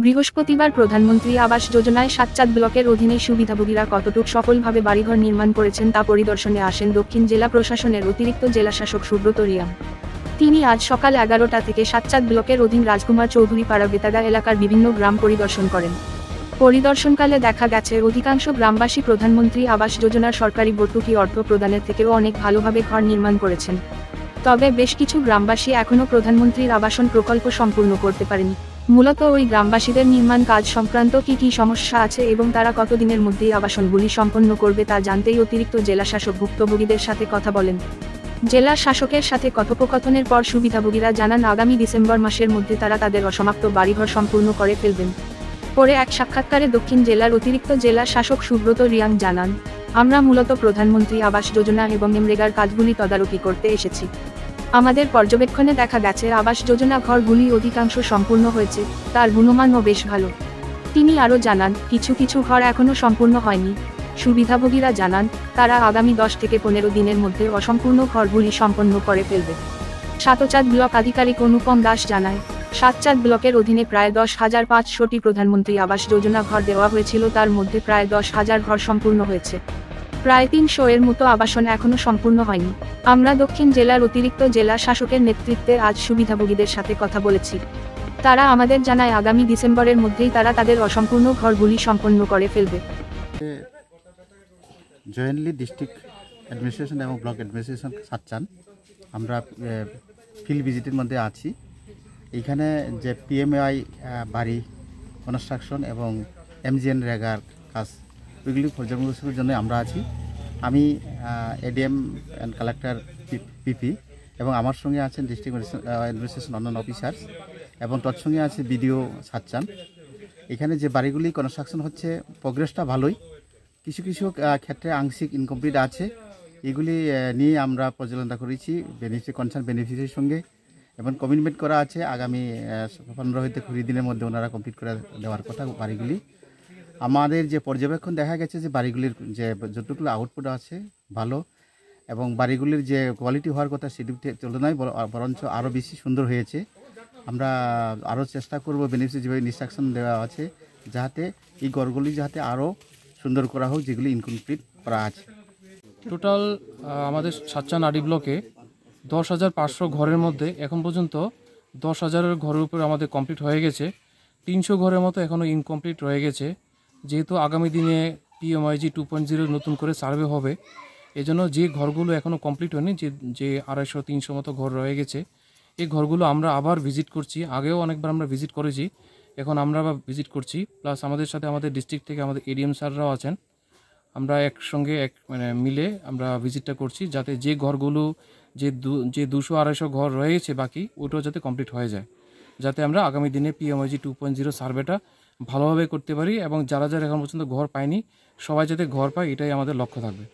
বৃহস্পতিবার প্রধানমন্ত্রী আবাস যোজনায় সাতচাঁদ ব্লকের অধীনে সুবিধাভোগীরা কতটুক সফলভাবে বাড়িঘর নির্মাণ করেছেন তা পরিদর্শনে আসেন দক্ষিণ জেলা প্রশাসনের অতিরিক্ত জেলাশাসক সুব্রত রিয়াং। তিনি আজ সকাল 11টা থেকে সাতচাঁদ ব্লকের অধীন রাজকুমার চৌধুরী পাড়া বেতাগা এলাকার বিভিন্ন গ্রাম পরিদর্শন করেন। পরিদর্শনকালে দেখা গেছে অধিকাংশ গ্রামবাসী প্রধানমন্ত্রী আবাস যোজনার সরকারি ভর্তুকি অর্থ প্রদানের থেকেও অনেক ভালোভাবে ঘর নির্মাণ করেছেন। তবে বেশ কিছু গ্রামবাসী এখনও প্রধানমন্ত্রীর আবাসন প্রকল্প সম্পূর্ণ করতে পারেনি। মূলত ওই গ্রামবাসীদের নির্মাণ কাজ সংক্রান্ত কি সমস্যা আছে এবং তারা কতদিনের মধ্যেই আবাসনগুলি সম্পন্ন করবে তা জানতেই অতিরিক্ত জেলাশাসক ভুক্তভোগীদের সাথে কথা বলেন। জেলা শাসকের সাথে কথোপকথনের পর সুবিধাভোগীরা জানান আগামী ডিসেম্বর মাসের মধ্যে তারা তাদের অসমাপ্ত বাড়িঘর সম্পূর্ণ করে ফেলবেন। পরে এক সাক্ষাৎকারে দক্ষিণ জেলার অতিরিক্ত জেলা শাসক সুব্রত রিয়াং জানান, আমরা মূলত প্রধানমন্ত্রী আবাস যোজনা এবং এমরেগার কাজগুলি তদারকি করতে এসেছি। আমাদের পর্যবেক্ষণে দেখা গেছে আবাস যোজনা ঘরগুলি অধিকাংশ সম্পূর্ণ হয়েছে, তার গুণমানও বেশ ভালো। তিনি আরও জানান কিছু ঘর এখনও সম্পূর্ণ হয়নি। সুবিধাভোগীরা জানান তারা আগামী 10 থেকে 15 দিনের মধ্যে অসম্পূর্ণ ঘরগুলি সম্পন্ন করে ফেলবে। সাতচাঁদ ব্লক আধিকারিক অনুপম দাস জানায়, সাতচাঁদ ব্লকের অধীনে প্রায় 10,500টি প্রধানমন্ত্রী আবাস যোজনা ঘর দেওয়া হয়েছিল, তার মধ্যে প্রায় 10,000 ঘর সম্পূর্ণ হয়েছে। প্রায় 300 এর মতো আবাসন এখনও সম্পূর্ণ হয়নি। আমরা দক্ষিণ জেলার অতিরিক্ত জেলা শাসকের নেতৃত্বে আজ সুবিধাভোগীদের সাথে কথা বলেছি। তারা আমাদের জানায় আগামী ডিসেম্বরের মধ্যেই তারা তাদের অসম্পূর্ণ ঘরগুলি সম্পন্ন করে ফেলবে। জয়েন্টলি ডিস্ট্রিক্ট অ্যাডমিনিস্ট্রেশন এবং ব্লক অ্যাডমিনিস্ট্রেশন সাতচাঁদ আমরা ফিল্ড ভিজিটের মধ্যে আছি। এইখানে যে পিএমএওয়াই বাড়ি কনস্ট্রাকশন এবং এমজিএন রেগার কাজ ওইগুলি পর্যবেক্ষণের জন্য আমরা আছি। আমি এডিএম অ্যান্ড কালেক্টর পিপি এবং আমার সঙ্গে আছেন ডিস্ট্রিক্ট অ্যাডমিনিস্ট্রেশন অন্যান্য অফিসার্স এবং তৎসঙ্গে আছে বিডিও সাতচাঁদ। এখানে যে বাড়িগুলি কনস্ট্রাকশন হচ্ছে প্রোগ্রেসটা ভালোই, কিছু ক্ষেত্রে আংশিক ইনকমপ্লিট আছে। এগুলি নিয়ে আমরা পর্যালোচনা করেছি কনসার্ন বেনিফিশিয়ারির সঙ্গে এবং কমিটমেন্ট করা আছে আগামী 15 হইতে 20 দিনের মধ্যে ওনারা কমপ্লিট করে দেওয়ার কথা বাড়িগুলি। আমাদের যে পর্যবেক্ষণ দেখা গেছে যে বাড়িগুলির যে যতটুকু আউটপুট আছে ভালো এবং বাড়িগুলির যে কোয়ালিটি হওয়ার কথা সেটির তুলনায় বরঞ্চ আরও বেশি সুন্দর হয়েছে। আমরা আরও চেষ্টা করব বেনিফিশিয়ারি যেভাবে ইনস্ট্রাকশন দেওয়া আছে যাতে এই ঘরগুলি যাতে আরও সুন্দর করা হোক যেগুলি ইনকমপ্লিট করা আছে। টোটাল আমাদের সাতচাঁদ আডি ব্লকে 10,500 ঘরের মধ্যে এখন পর্যন্ত 10,000 ঘরের উপরে আমাদের কমপ্লিট হয়ে গেছে। 300 ঘরের মতো এখনও ইনকমপ্লিট রয়ে গেছে। যেহেতু আগামী দিনে PMIG 2.0 নতুন করে সার্ভে হবে, এজন্য যে ঘরগুলো এখনও কমপ্লিট হয়নি, যে 250-300 মতো ঘর রয়ে গেছে, এই ঘরগুলো আমরা আবার ভিজিট করছি। আগেও অনেকবার আমরা ভিজিট করেছি, এখন আমরা আবার ভিজিট করছি। প্লাস আমাদের সাথে আমাদের ডিস্ট্রিক্ট থেকে আমাদের এডিএম স্যাররাও আছেন। আমরা একসঙ্গে মিলে আমরা ভিজিটটা করছি যাতে যে ঘরগুলো যে 200-250 ঘর রয়ে গেছে বাকি, ওটাও যাতে কমপ্লিট হয়ে যায়, যাতে আমরা আগামী দিনে PMIG 2.0 সার্ভেটা ভালোভাবে করতে পারি এবং যারা এখন পর্যন্ত ঘর পায়নি সবাই যাতে ঘর পায়, এটাই আমাদের লক্ষ্য থাকবে।